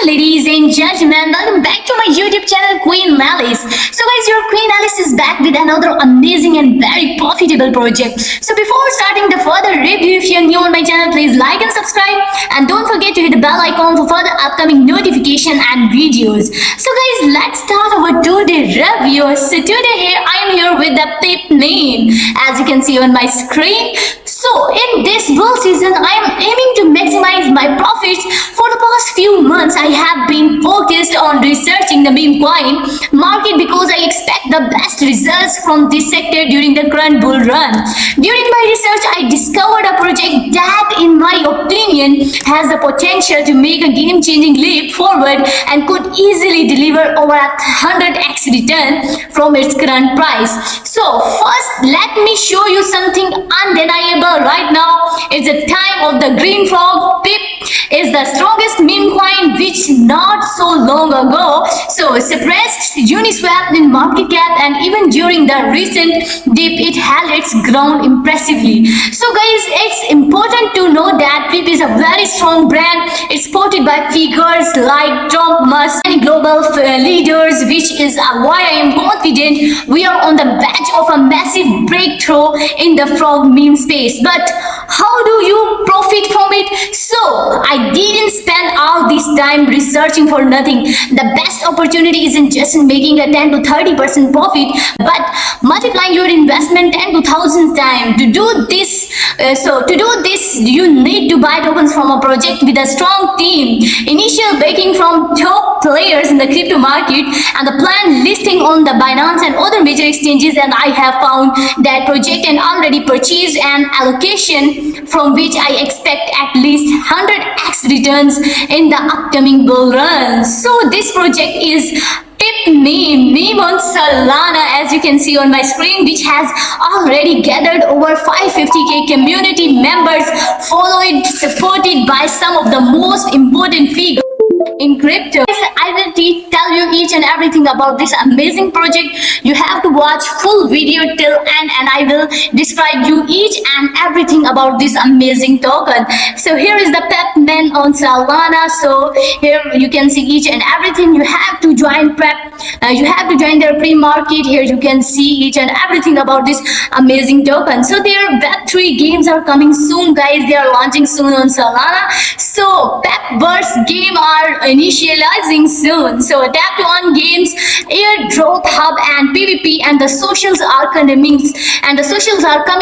Ladies and gentlemen, welcome back to my YouTube channel Queen Alice. So guys, your Queen Alice is back with another amazing and very profitable project. So before starting the further review, if you're new on my channel, please like and subscribe, and don't forget to hit the bell icon for further upcoming notification and videos. So guys, let's start our today review. So today I am here with the Pip name, as you can see on my screen. So in this bull season, I am aiming to maximize my profits. For the past few months, I have been focused on researching the meme coin market because I expect the best results from this sector during the current bull run. During my research, I discovered a project that, in my opinion, has the potential to make a game-changing leap forward and could easily deliver over a 100x return from its current price. So first, let me show you something undeniable right now. It's the time of the green frog. Pip is the strongest meme coin, which not so long ago suppressed Uniswap in market cap, and even during the recent dip it held its ground impressively. So guys, it's important to know that Pip is a very strong brand. It's supported by figures like Trump, Musk, and global leaders, which is why I am confident we are on the verge of a massive breakthrough in the frog meme space. But how do you profit from it? So I didn't spend all this time researching for nothing. The best opportunity isn't just in making a 10 to 30% profit, but multiplying your investment 10 to 1,000 times. To do this, you need to buy tokens from a project with a strong team, initial backing from top players in the crypto market, and the planned listing on the Binance and other major exchanges. And I have found that project and already purchased an allocation from which I expect at least 100x returns in the upcoming bull run. So this project is Pip meme on Solana, as you can see on my screen, which has already gathered over 550k community members, followed, supported by some of the most important figures in crypto. I will tell you each and everything about this amazing project. You have to watch full video till end, and I will describe you each and everything about this amazing token. So here is the Pep man on Solana. So here you can see each and everything. You have to join prep. You have to join their pre-market. Here you can see each and everything about this amazing token. So their Web3 games are coming soon, guys. They are launching soon on Solana. So Pep Burst game are initializing soon. So tap to earn games, airdrop hub, and PvP, and the socials are coming,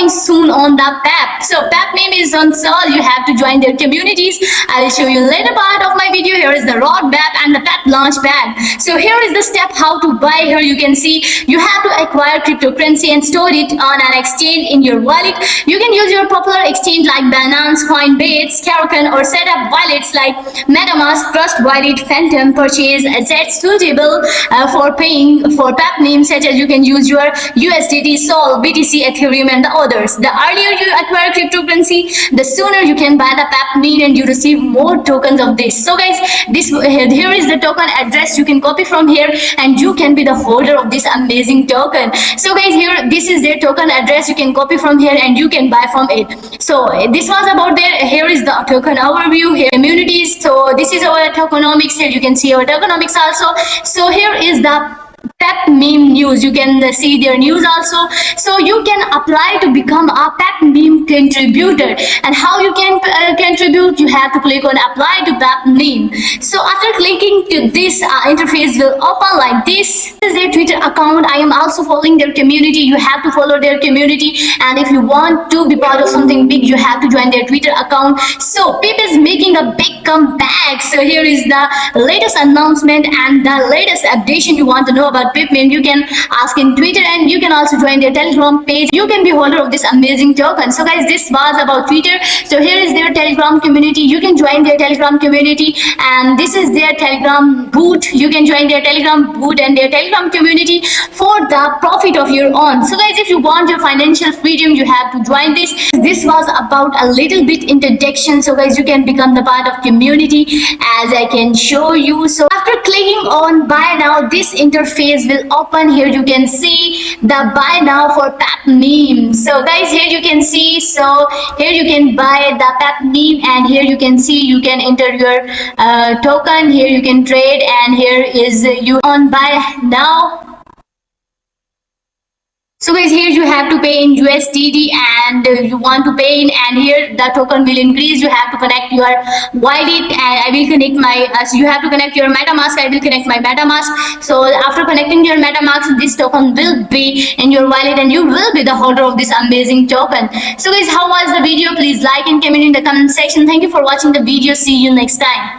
soon on the Pep. So Pep meme is on Sol. You have to join their communities. I will show you later part of my video. Here is the roadmap and the Pep launch pad. So here is the step how to buy. Here you can see you have to acquire cryptocurrency and store it on an exchange in your wallet. You can use your popular exchange like Binance, Coinbase, Kraken, or set up wallets like MetaMask, Trust Wallet, Phantom. Purchase assets suitable for paying for Pep names, such as you can use your USDT, Sol, BTC, Ethereum, and the others. The earlier you acquire cryptocurrency, the sooner you can buy the Pep meme and you receive more tokens of this. So guys, here is the token address. You can copy from here and you can be the holder of this amazing token. So guys, here this is their token address. You can copy from here and you can buy from it. So this was about their. Here is the token overview. Here communities. So this is our tokenomics. Here you can see our tokenomics also. So here is the Pep meme news. You can see their news also. So you can apply to become a Pep meme contributor. And how you can contribute? You have to click on apply to Pep meme. So after clicking to this interface will open like this. This is their Twitter account. I am also following their community. You have to follow their community, and if you want to be part of something big, you have to join their Twitter account. So Pip is making a big comeback. So here is the latest announcement and the latest updation you want to know about Pip meme. You can ask in Twitter, and you can also join their Telegram page. You can be holder of this amazing token. So guys, this was about Twitter. So here is their Telegram community. You can join their Telegram community, and this is their Telegram boot. You can join their Telegram boot and their Telegram community for the profit of your own. So guys, if you want your financial freedom, you have to join this. This was about a little bit introduction. So guys, you can become the part of community as I can show you. So after clicking on buy now, this interface face will open. Here you can see the buy now for Pep meme. So guys, here you can see, so here you can buy the Pep meme, and here you can see you can enter your token. Here you can trade, and here is you on buy now. So guys, here you have to pay in USDT, and you want to pay in, and here the token will increase. You have to connect your wallet, and I will connect my so you have to connect your MetaMask. I will connect my MetaMask. So after connecting your MetaMask, this token will be in your wallet, and you will be the holder of this amazing token. So guys, how was the video? Please like and comment in the comment section. Thank you for watching the video. See you next time.